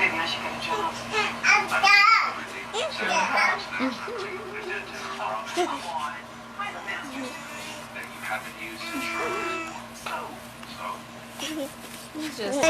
maybe I should get a job. He's just...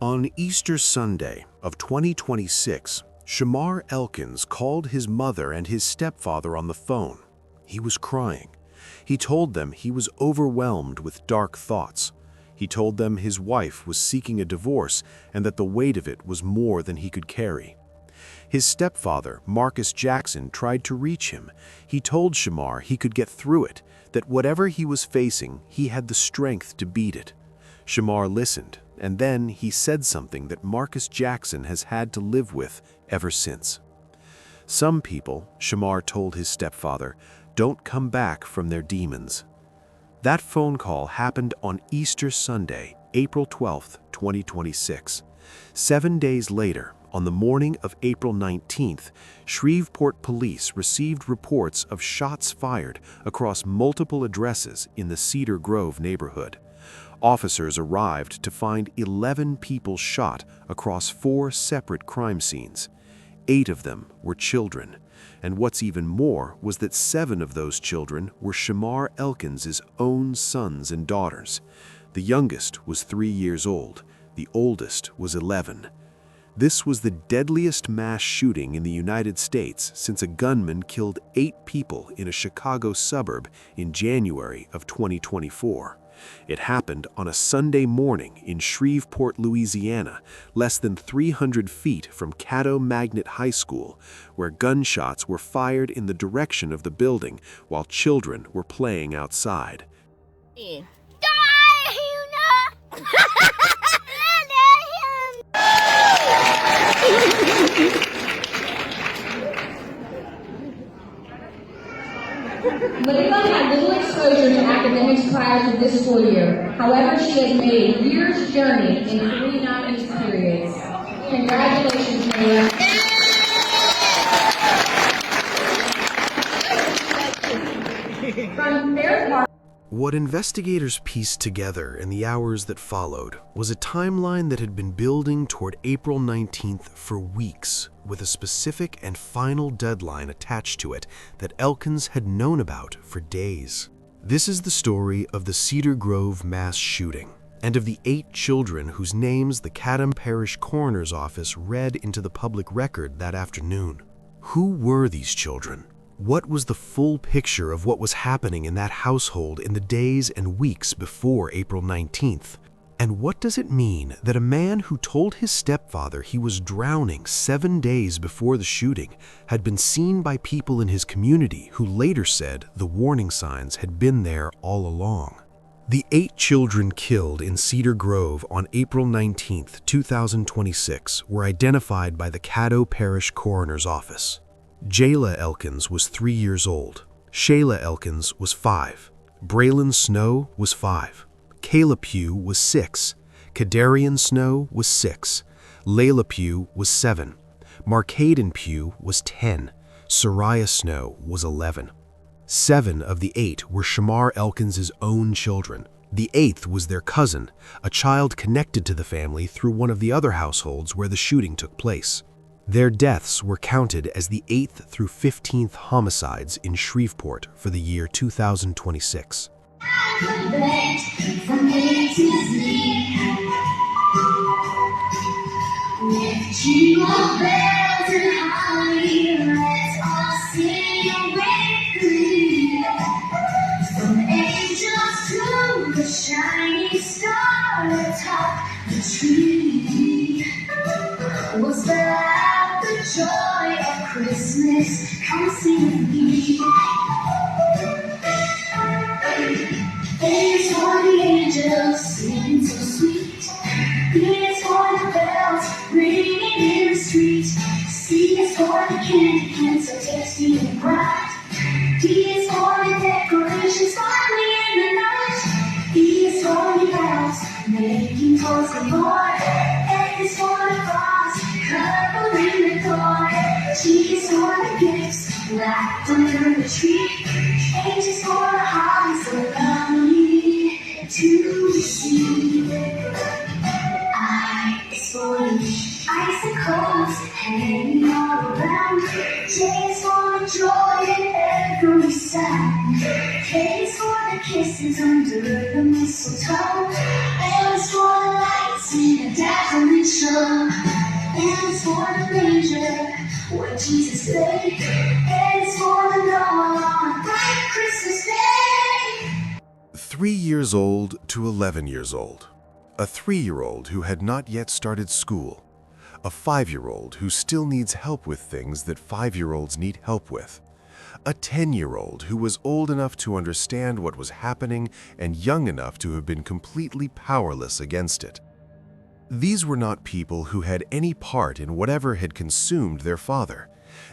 On Easter Sunday of 2026, Shamar Elkins called his mother and his stepfather on the phone. He was crying. He told them he was overwhelmed with dark thoughts. He told them his wife was seeking a divorce and that the weight of it was more than he could carry. His stepfather, Marcus Jackson, tried to reach him. He told Shamar he could get through it, that whatever he was facing, he had the strength to beat it. Shamar listened, and then he said something that Marcus Jackson has had to live with ever since. Some people, Shamar told his stepfather, don't come back from their demons. That phone call happened on Easter Sunday, April 12, 2026. 7 days later, on the morning of April 19th, Shreveport police received reports of shots fired across multiple addresses in the Cedar Grove neighborhood. Officers arrived to find 11 people shot across 4 separate crime scenes. 8 of them were children, and what's even more was that 7 of those children were Shamar Elkins' own sons and daughters. The youngest was 3 years old, the oldest was 11. This was the deadliest mass shooting in the United States since a gunman killed 8 people in a Chicago suburb in January of 2024. It happened on a Sunday morning in Shreveport, Louisiana, less than 300 feet from Caddo Magnet High School, where gunshots were fired in the direction of the building while children were playing outside. Layla had little exposure to academics prior to this school year. However, she has made a year's journey in 3 non-age periods. Congratulations, Layla. From their part, What investigators pieced together in the hours that followed was a timeline that had been building toward April 19th for weeks, with a specific and final deadline attached to it that Elkins had known about for days. This is the story of the Cedar Grove mass shooting, and of the 8 children whose names the Caddo Parish Coroner's Office read into the public record that afternoon. Who were these children? What was the full picture of what was happening in that household in the days and weeks before April 19th? And what does it mean that a man who told his stepfather he was drowning 7 days before the shooting had been seen by people in his community who later said the warning signs had been there all along? The 8 children killed in Cedar Grove on April 19, 2026 were identified by the Caddo Parish Coroner's Office. Jayla Elkins was 3 years old. Shayla Elkins was 5. Braylon Snow was 5. Kayla Pugh was 6. Kadarian Snow was 6. Layla Pugh was 7. Marcaden Pugh was 10. Soraya Snow was 11. 7 of the 8 were Shamar Elkins' own children. The 8th was their cousin, a child connected to the family through one of the other households where the shooting took place. Their deaths were counted as the 8th through 15th homicides in Shreveport for the year 2026. Shining star atop the tree. Was that the joy of Christmas? Come sing with me. Thanks for the angels singing so sweet. Thanks for the bells ringing in the street. C is for the candy canes so tasty and bright. D is for the decorations sparkling in the night. E is for the bells making toys galore. F is for the She is for the gifts wrapped under the tree. H is for the heart so lovely to receive. I is for the icicles hanging all around. J is for the joy in every sound. K is for the kisses under the mistletoe. L is for the lights in a dazzling show. N is for the manger where Jesus lay. N is for the Noah on a bright Christmas day. 3 years old to 11 years old. A 3-year-old who had not yet started school. A 5-year-old who still needs help with things that 5-year-olds need help with. A 10-year-old who was old enough to understand what was happening and young enough to have been completely powerless against it. These were not people who had any part in whatever had consumed their father.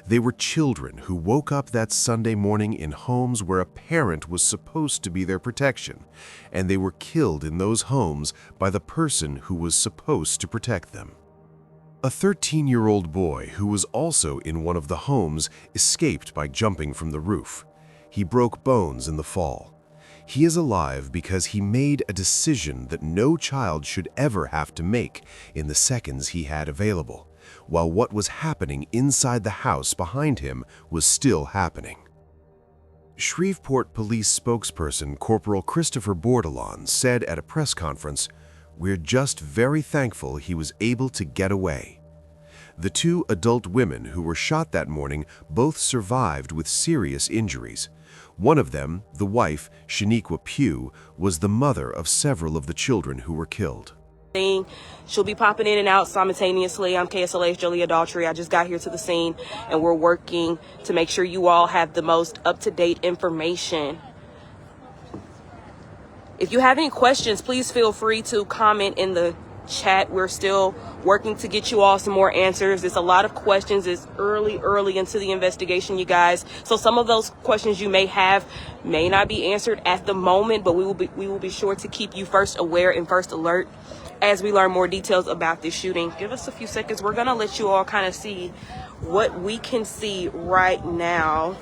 They were children who woke up that Sunday morning in homes where a parent was supposed to be their protection, and they were killed in those homes by the person who was supposed to protect them. A 13-year-old boy who was also in one of the homes escaped by jumping from the roof. He broke bones in the fall. He is alive because he made a decision that no child should ever have to make in the seconds he had available, while what was happening inside the house behind him was still happening. Shreveport Police spokesperson Corporal Christopher Bordelon said at a press conference, "We're just very thankful he was able to get away." The 2 adult women who were shot that morning both survived with serious injuries. One of them, the wife, Shaniqua Pugh, was the mother of several of the children who were killed. She'll be popping in and out simultaneously. I'm KSLA's Julia Daughtry. I just got here to the scene and we're working to make sure you all have the most up-to-date information. If you have any questions, please feel free to comment in the chat. We're still working to get you all some more answers. It's a lot of questions. It's early into the investigation, you guys. So some of those questions you may have may not be answered at the moment, but we will be sure to keep you first aware and first alert as we learn more details about this shooting. Give us a few seconds. We're gonna let you all kind of see what we can see right now.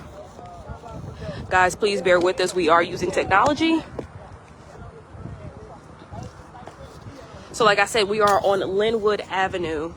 Guys, please bear with us. We are using technology. So like I said, we are on Linwood Avenue.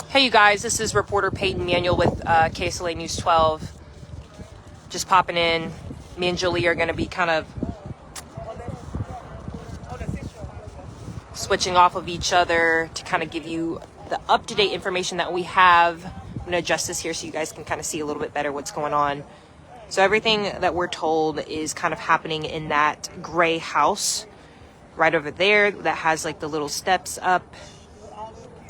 Hey you guys, this is reporter Peyton Manuel with KSLA News 12. Just popping in. Me and Julie are going to be kind of switching off of each other to kind of give you the up-to-date information that we have. I'm going to adjust this here so you guys can kind of see a little bit better what's going on. So everything that we're told is kind of happening in that gray house right over there that has like the little steps up.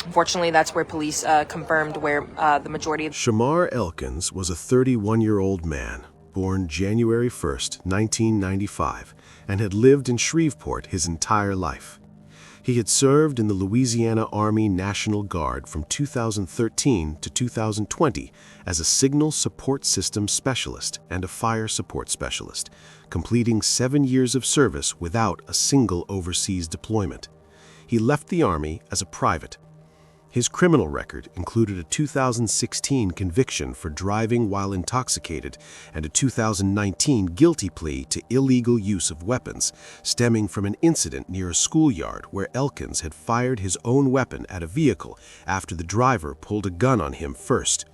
Unfortunately, that's where police confirmed where the majority of... Shamar Elkins was a 31-year-old man, born January 1st, 1995, and had lived in Shreveport his entire life. He had served in the Louisiana Army National Guard from 2013 to 2020 as a signal support system specialist and a fire support specialist, completing 7 years of service without a single overseas deployment. He left the Army as a private. His criminal record included a 2016 conviction for driving while intoxicated and a 2019 guilty plea to illegal use of weapons, stemming from an incident near a schoolyard where Elkins had fired his own weapon at a vehicle after the driver pulled a gun on him first.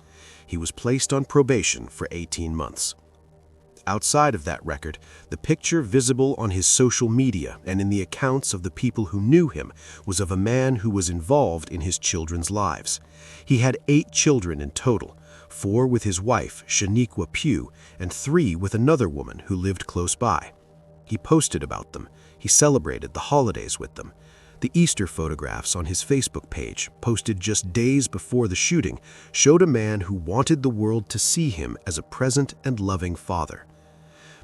He was placed on probation for 18 months. Outside of that record, the picture visible on his social media and in the accounts of the people who knew him was of a man who was involved in his children's lives. He had 8 children in total, 4 with his wife, Shaniqua Pugh, and 3 with another woman who lived close by. He posted about them. He celebrated the holidays with them. The Easter photographs on his Facebook page, posted just days before the shooting, showed a man who wanted the world to see him as a present and loving father.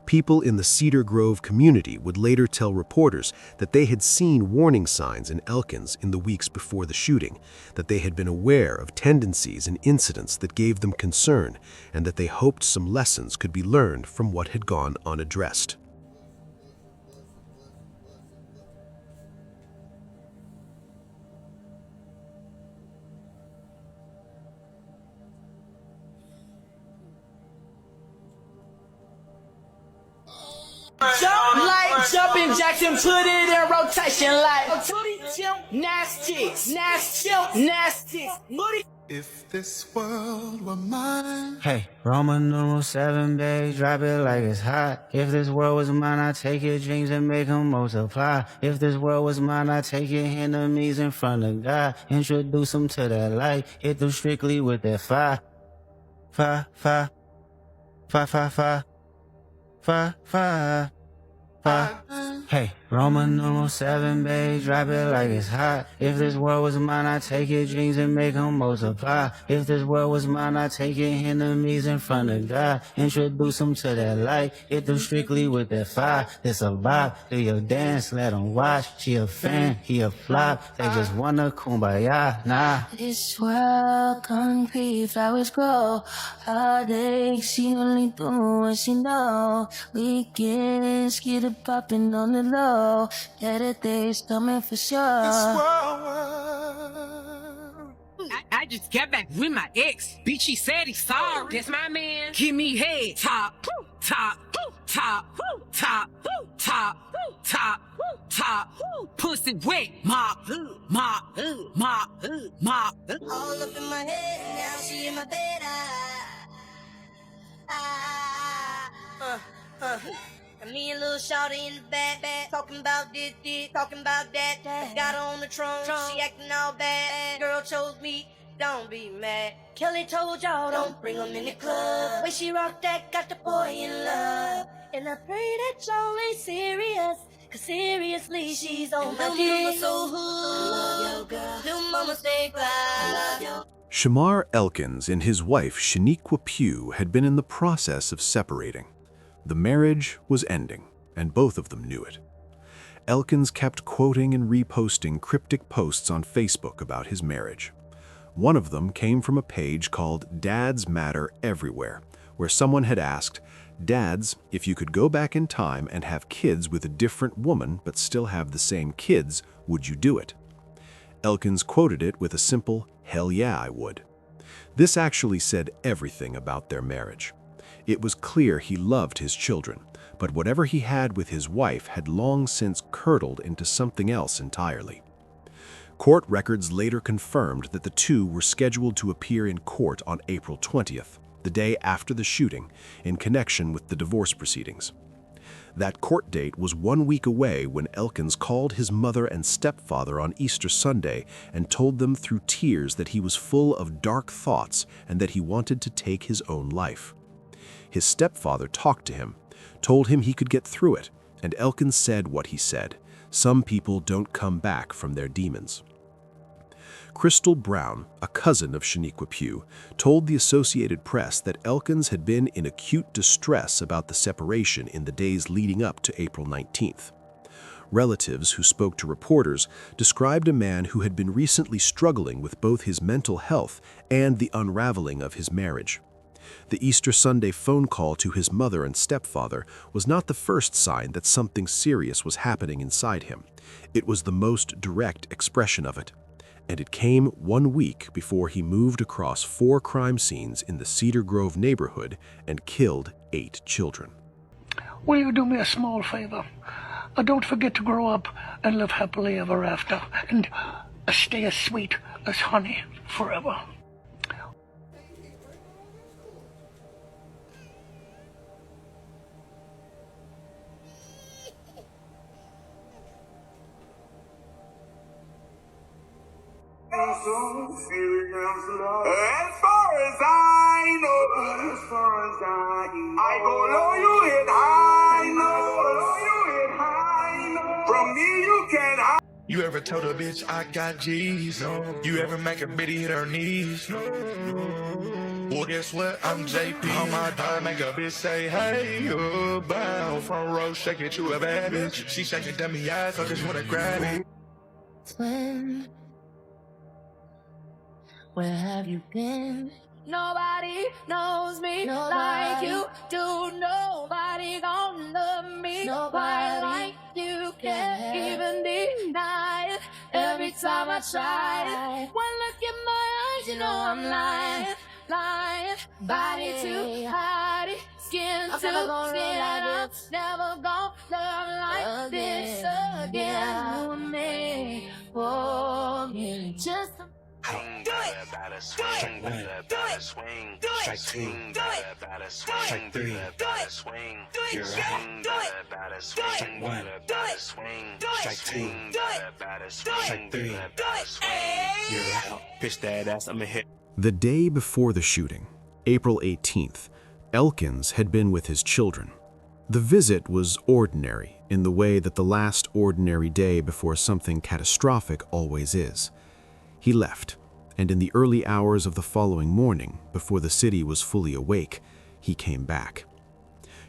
People in the Cedar Grove community would later tell reporters that they had seen warning signs in Elkins in the weeks before the shooting, that they had been aware of tendencies and incidents that gave them concern, and that they hoped some lessons could be learned from what had gone unaddressed. Jump like jumping jacks and put it in rotation like nasty, nasty, nasty. If this world were mine. Hey, Roman numeral 7, babe, drop it like it's hot. If this world was mine, I'd take your dreams and make them multiply. If this world was mine, I'd take your enemies in front of God. Introduce them to that light, hit them strictly with that fire. Fire, fire, fire, fire, fire, fire, fire. Hey, Roman numeral 7, babe, drop it like it's hot. If this world was mine, I'd take your dreams and make them multiply. If this world was mine, I'd take your enemies in front of God. Introduce them to that light, hit them strictly with that fire. It's a vibe, do your dance, let them watch. She a fan, he a flop, they just wanna kumbaya, nah. This world, concrete, flowers grow. Heartache, she only do what she know. Weekends, get it popping on the low. Better days coming for sure. I just got back with my ex. Bitch, he said he's sorry. That's my man. Give me head. Top, top, top, top, top, top, top. Pussy wet. Mop, mop, mop, mop. All up in my head, now she in my bed. And me and little shawty in the back, talking about this, talking about that. I got her on the trunk, she acting all bad. Girl chose me, don't be mad. Kelly told y'all don't bring 'em in the club. Way she rocked that got the boy in love. And I pray that y'all ain't serious, 'cause seriously she's on my dick. Mama so hood, little mama stay fly. Shamar Elkins and his wife Shaniqua Pugh had been in the process of separating. The marriage was ending, and both of them knew it. Elkins kept quoting and reposting cryptic posts on Facebook about his marriage. One of them came from a page called Dads Matter Everywhere, where someone had asked, "Dads, if you could go back in time and have kids with a different woman but still have the same kids, would you do it?" Elkins quoted it with a simple, "Hell yeah, I would." This actually said everything about their marriage. It was clear he loved his children, but whatever he had with his wife had long since curdled into something else entirely. Court records later confirmed that the two were scheduled to appear in court on April 20th, the day after the shooting, in connection with the divorce proceedings. That court date was 1 week away when Elkins called his mother and stepfather on Easter Sunday and told them through tears that he was full of dark thoughts and that he wanted to take his own life. His stepfather talked to him, told him he could get through it, and Elkins said what he said: "Some people don't come back from their demons." Crystal Brown, a cousin of Shaniqua Pugh, told the Associated Press that Elkins had been in acute distress about the separation in the days leading up to April 19th. Relatives who spoke to reporters described a man who had been recently struggling with both his mental health and the unraveling of his marriage. The Easter Sunday phone call to his mother and stepfather was not the first sign that something serious was happening inside him. It was the most direct expression of it. And it came 1 week before he moved across 4 crime scenes in the Cedar Grove neighborhood and killed 8 children. Will you do me a small favor? Don't forget to grow up and live happily ever after, and stay as sweet as honey forever. As far as I know, I go low, you hit high, no. From me you can hide. You ever told a bitch I got G's? No. You ever make a bitty hit her knees? No. Well, guess what? I'm JP. On my dime, make a bitch say, hey, you bow. Front row, shake it, you a bad bitch. She shaking dummy ass, I just wanna grab it. Twin, where have you been? Nobody knows me like you do. Nobody gonna love me quite like you. Can't even deny it. Every time I try it, one look in my eyes, you know I'm lying. Body to body, skin to skin. I'm never gonna love like this again. You and me, for me, just a Do it, swing, do it, swing, do it, swing, do it, swing, do it, swing, do it, swing, do it, swing, do it, swing, do it, swing, do it, do it, You're out. Pitch that ass, I'ma hit. The day before the shooting, April 18th, Elkins had been with his children. The visit was ordinary in the way that the last ordinary day before something catastrophic always is. He left, and in the early hours of the following morning, before the city was fully awake, he came back.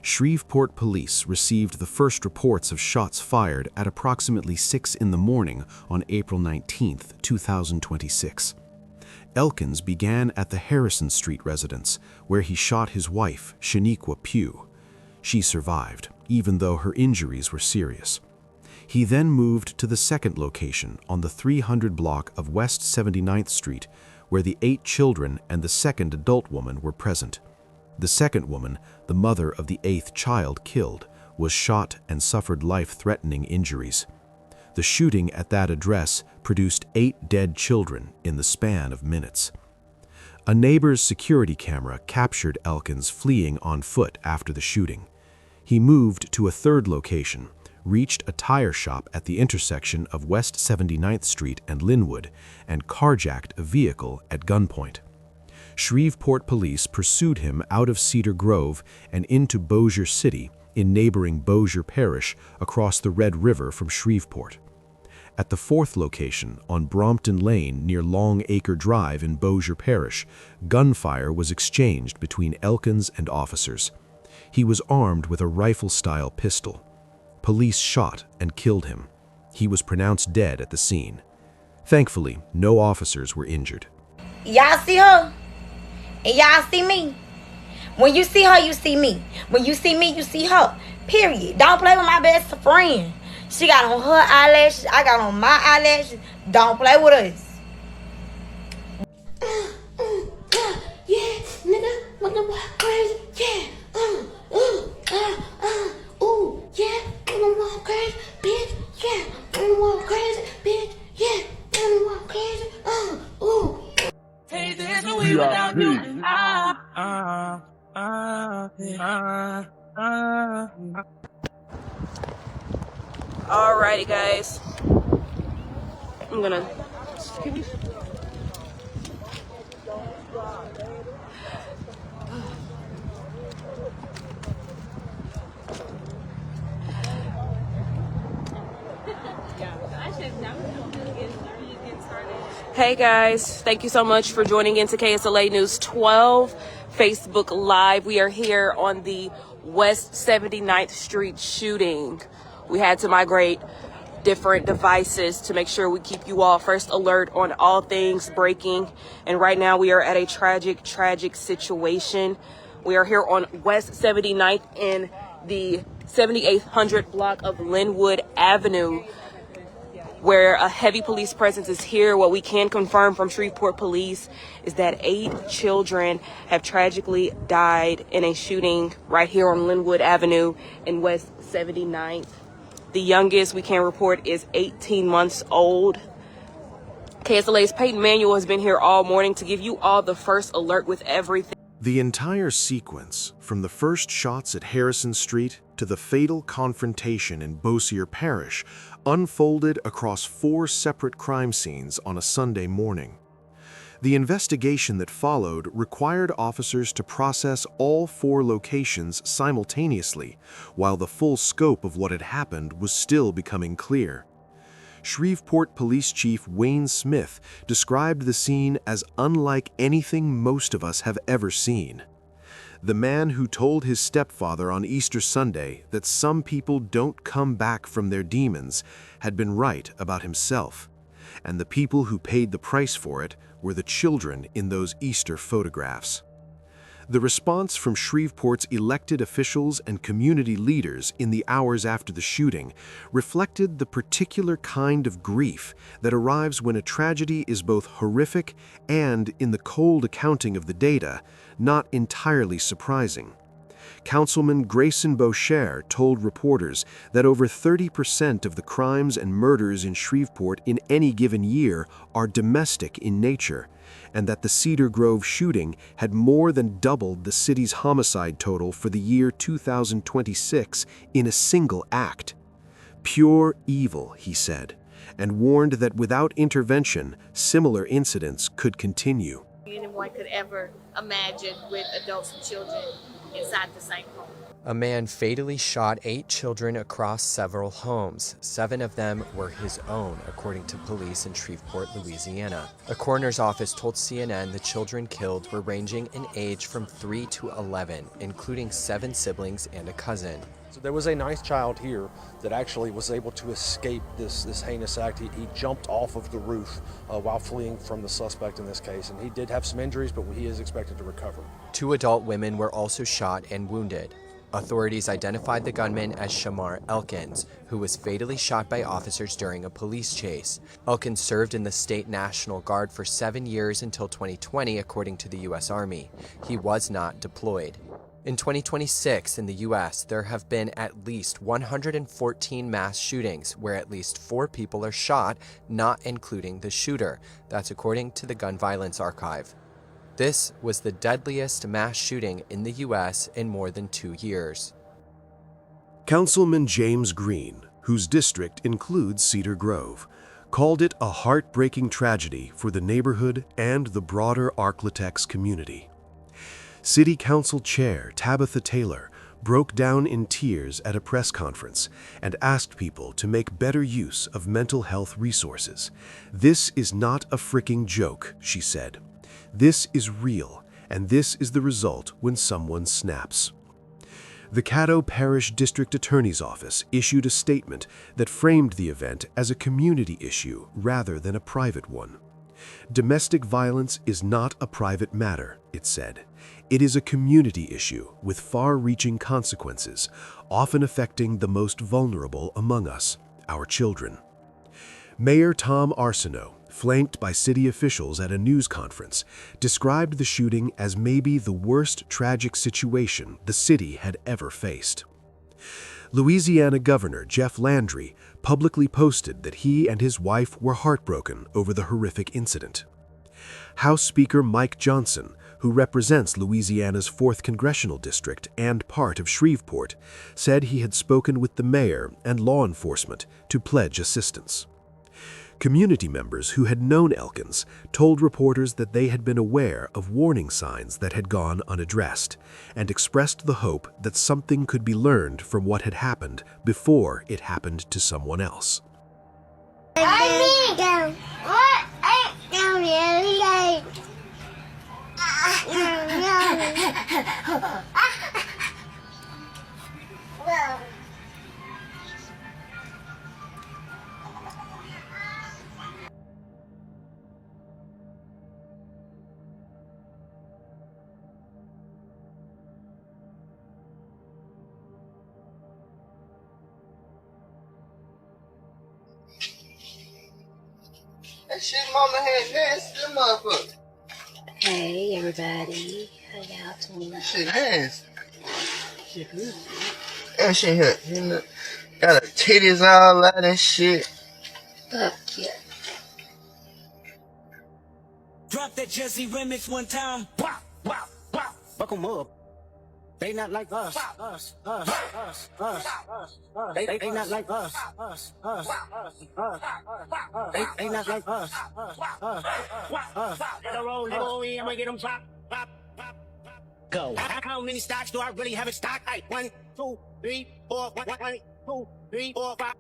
Shreveport police received the first reports of shots fired at approximately 6 in the morning on April 19, 2026. Elkins began at the Harrison Street residence, where he shot his wife, Shaniqua Pugh. She survived, even though her injuries were serious. He then moved to the second location on the 300 block of West 79th Street, where the 8 children and the second adult woman were present. The second woman, the mother of the 8th child killed, was shot and suffered life-threatening injuries. The shooting at that address produced 8 dead children in the span of minutes. A neighbor's security camera captured Elkins fleeing on foot after the shooting. He moved to a third location, reached a tire shop at the intersection of West 79th Street and Linwood, and carjacked a vehicle at gunpoint. Shreveport police pursued him out of Cedar Grove and into Bossier City in neighboring Bossier Parish across the Red River from Shreveport. At the fourth location, on Brompton Lane near Long Acre Drive in Bossier Parish, gunfire was exchanged between Elkins and officers. He was armed with a rifle-style pistol. Police shot and killed him. He was pronounced dead at the scene. Thankfully, no officers were injured. Y'all see her? And y'all see me? When you see her, you see me. When you see me, you see her. Period. Don't play with my best friend. She got on her eyelashes. I got on my eyelashes. Don't play with us. yeah, nigga, when the walk crazy, yeah, ooh, yeah, when the walk crazy, bitch, yeah, when the walk crazy, bitch, yeah, when the walk crazy, ooh. Hey, there's no way without you. Alrighty, guys. I'm gonna. Hey guys, thank you so much for joining into KSLA News 12 Facebook Live. We are here on the West 79th Street shooting. We had to migrate different devices to make sure we keep you all first alert on all things breaking. And right now we are at a tragic situation. We are here on West 79th in the 7800 block of Linwood Avenue, where a heavy police presence is here. What we can confirm from Shreveport police is that 8 children have tragically died in a shooting right here on Linwood Avenue in West 79th. The youngest we can report is 18 months old. KSLA's Peyton Manuel has been here all morning to give you all the first alert with everything. The entire sequence, from the first shots at Harrison Street to the fatal confrontation in Bossier Parish, unfolded across 4 separate crime scenes on a Sunday morning. The investigation that followed required officers to process all 4 locations simultaneously, while the full scope of what had happened was still becoming clear. Shreveport Police Chief Wayne Smith described the scene as unlike anything most of us have ever seen. The man who told his stepfather on Easter Sunday that some people don't come back from their demons had been right about himself, and the people who paid the price for it were the children in those Easter photographs. The response from Shreveport's elected officials and community leaders in the hours after the shooting reflected the particular kind of grief that arrives when a tragedy is both horrific and, in the cold accounting of the data, not entirely surprising. Councilman Grayson Boucher told reporters that over 30% of the crimes and murders in Shreveport in any given year are domestic in nature, and that the Cedar Grove shooting had more than doubled the city's homicide total for the year 2026 in a single act. Pure evil, he said, and warned that without intervention, similar incidents could continue. Anyone could ever imagine with adults and children inside the same home. A man fatally shot 8 children across several homes. 7 of them were his own, according to police in Shreveport, Louisiana. A coroner's office told CNN the children killed were ranging in age from 3 to 11, including 7 siblings and a cousin. So there was a nice child here that actually was able to escape this heinous act. He jumped off of the roof while fleeing from the suspect in this case, and he did have some injuries, but he is expected to recover. 2 adult women were also shot and wounded. Authorities identified the gunman as Shamar Elkins, who was fatally shot by officers during a police chase. Elkins served in the State National Guard for 7 years until 2020, according to the U.S. Army. He was not deployed. In 2026 in the U.S., there have been at least 114 mass shootings where at least 4 people are shot, not including the shooter. That's according to the Gun Violence Archive. This was the deadliest mass shooting in the U.S. in more than 2 years. Councilman James Green, whose district includes Cedar Grove, called it a heartbreaking tragedy for the neighborhood and the broader Arklatex community. City Council Chair Tabitha Taylor broke down in tears at a press conference and asked people to make better use of mental health resources. "This is not a freaking joke," she said. "This is real, and this is the result when someone snaps." The Caddo Parish District Attorney's Office issued a statement that framed the event as a community issue rather than a private one. "Domestic violence is not a private matter," it said. "It is a community issue with far-reaching consequences, often affecting the most vulnerable among us, our children." Mayor Tom Arsenault, flanked by city officials at a news conference, described the shooting as maybe the worst tragic situation the city had ever faced. Louisiana Governor Jeff Landry publicly posted that he and his wife were heartbroken over the horrific incident. House Speaker Mike Johnson, who represents Louisiana's 4th Congressional District and part of Shreveport, said he had spoken with the mayor and law enforcement to pledge assistance. Community members who had known Elkins told reporters that they had been aware of warning signs that had gone unaddressed and expressed the hope that something could be learned from what had happened before it happened to someone else. That shit mama had nasty, them motherfucker. Hey everybody, how y'all doing? That shit nasty. That shit here, you know, got her titties all out and shit. Fuck yeah. Drop that Jesse remix one time. Wow, wow, wow. Fuck 'em up. They not like us. They not like us. They not like us. Let her roll, I'm gonna get them pop. Go. How many stocks do I really have in stock? 1, 2, 3, 4, 1, 2, 3, 4, 5.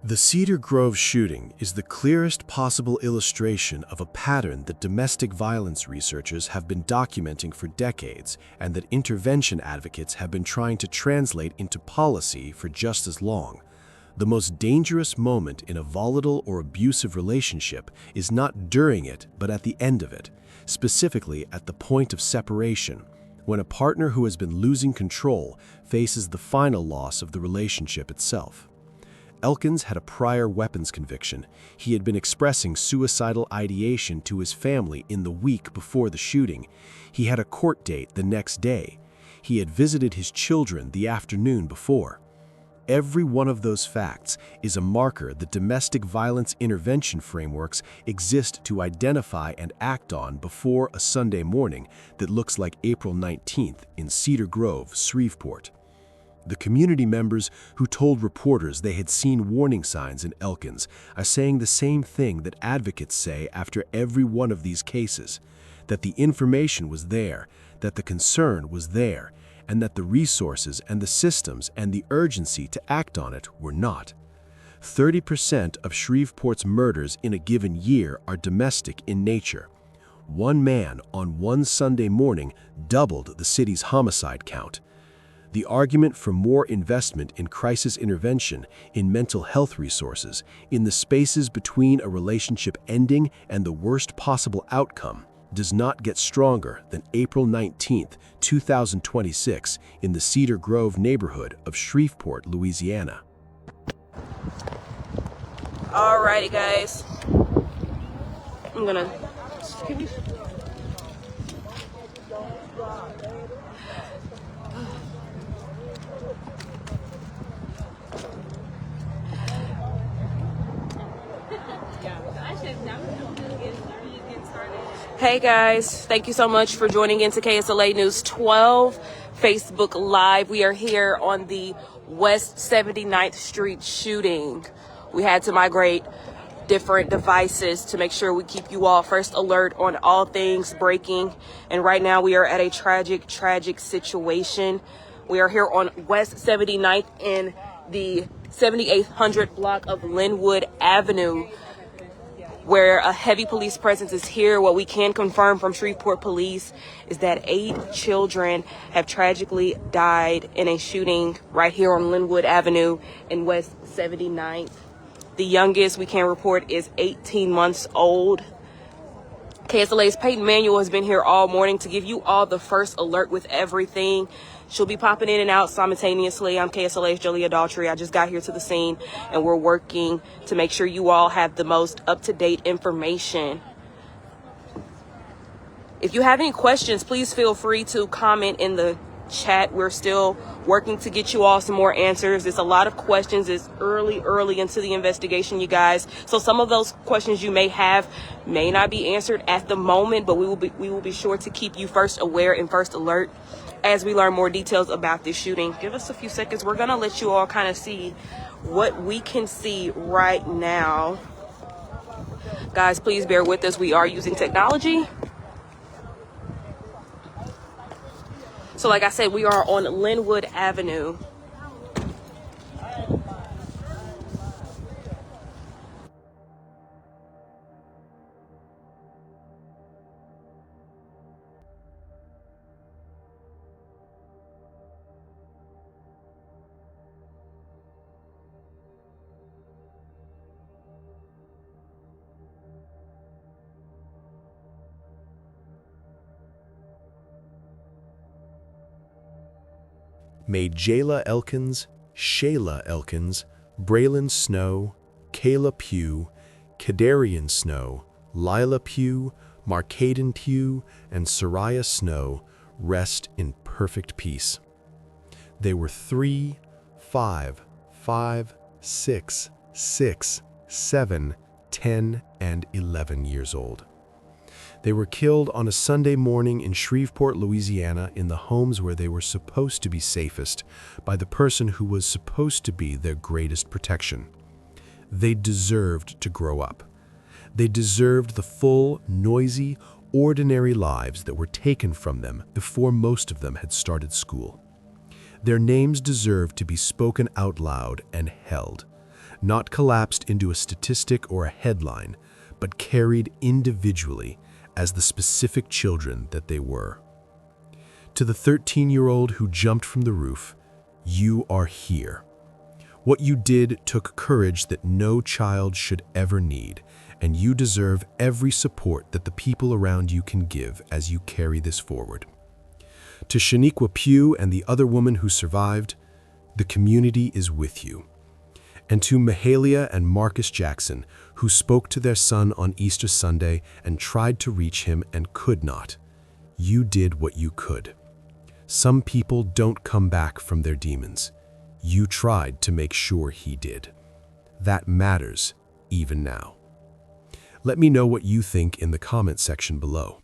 The Cedar Grove shooting is the clearest possible illustration of a pattern that domestic violence researchers have been documenting for decades and that intervention advocates have been trying to translate into policy for just as long. The most dangerous moment in a volatile or abusive relationship is not during it, but at the end of it, specifically at the point of separation, when a partner who has been losing control faces the final loss of the relationship itself. Elkins had a prior weapons conviction. He had been expressing suicidal ideation to his family in the week before the shooting. He had a court date the next day. He had visited his children the afternoon before. Every one of those facts is a marker that domestic violence intervention frameworks exist to identify and act on before a Sunday morning that looks like April 19th in Cedar Grove, Shreveport. The community members who told reporters they had seen warning signs in Elkins are saying the same thing that advocates say after every one of these cases, that the information was there, that the concern was there, and that the resources and the systems and the urgency to act on it were not. 30% of Shreveport's murders in a given year are domestic in nature. One man on one Sunday morning doubled the city's homicide count. The argument for more investment in crisis intervention, in mental health resources, in the spaces between a relationship ending and the worst possible outcome does not get stronger than April 19th, 2026 in the Cedar Grove neighborhood of Shreveport, Louisiana. Alrighty, guys. I'm gonna... Hey guys, thank you so much for joining into KSLA News 12 Facebook Live. We are here on the West 79th Street shooting. We had to migrate different devices to make sure we keep you all first alert on all things breaking. And right now we are at a tragic situation. We are here on West 79th in the 7800 block of Linwood Avenue, where a heavy police presence is here. What we can confirm from Shreveport Police is that 8 children have tragically died in a shooting right here on Linwood Avenue in West 79th. The youngest we can report is 18 months old. KSLA's Peyton Manuel has been here all morning to give you all the first alert with everything. She'll be popping in and out simultaneously. I'm KSLA's Julia Daughtry. I just got here to the scene and we're working to make sure you all have the most up-to-date information. If you have any questions, please feel free to comment in the chat. We're still working to get you all some more answers. It's a lot of questions. It's early into the investigation, you guys. So some of those questions you may have may not be answered at the moment, but we will be sure to keep you first aware and first alert as we learn more details about this shooting. Give us a few seconds. We're gonna let you all kind of see what we can see right now. Guys, please bear with us. We are using technology. So like I said, we are on Linwood Avenue. May Jayla Elkins, Shayla Elkins, Braylon Snow, Kayla Pugh, Kadarian Snow, Lila Pugh, Marcaden Pugh, and Soraya Snow rest in perfect peace. They were 3, 5, 5, 6, 6, 7, 10, and 11 years old. They were killed on a Sunday morning in Shreveport, Louisiana, in the homes where they were supposed to be safest by the person who was supposed to be their greatest protection. They deserved to grow up. They deserved the full, noisy, ordinary lives that were taken from them before most of them had started school. Their names deserved to be spoken out loud and held, not collapsed into a statistic or a headline, but carried individually as the specific children that they were. To the 13-year-old who jumped from the roof, you are here. What you did took courage that no child should ever need, and you deserve every support that the people around you can give as you carry this forward. To Shaniqua Pugh and the other woman who survived, the community is with you. And to Mahalia and Marcus Jackson, who spoke to their son on Easter Sunday and tried to reach him and could not, you did what you could. Some people don't come back from their demons. You tried to make sure he did. That matters even now. Let me know what you think in the comment section below.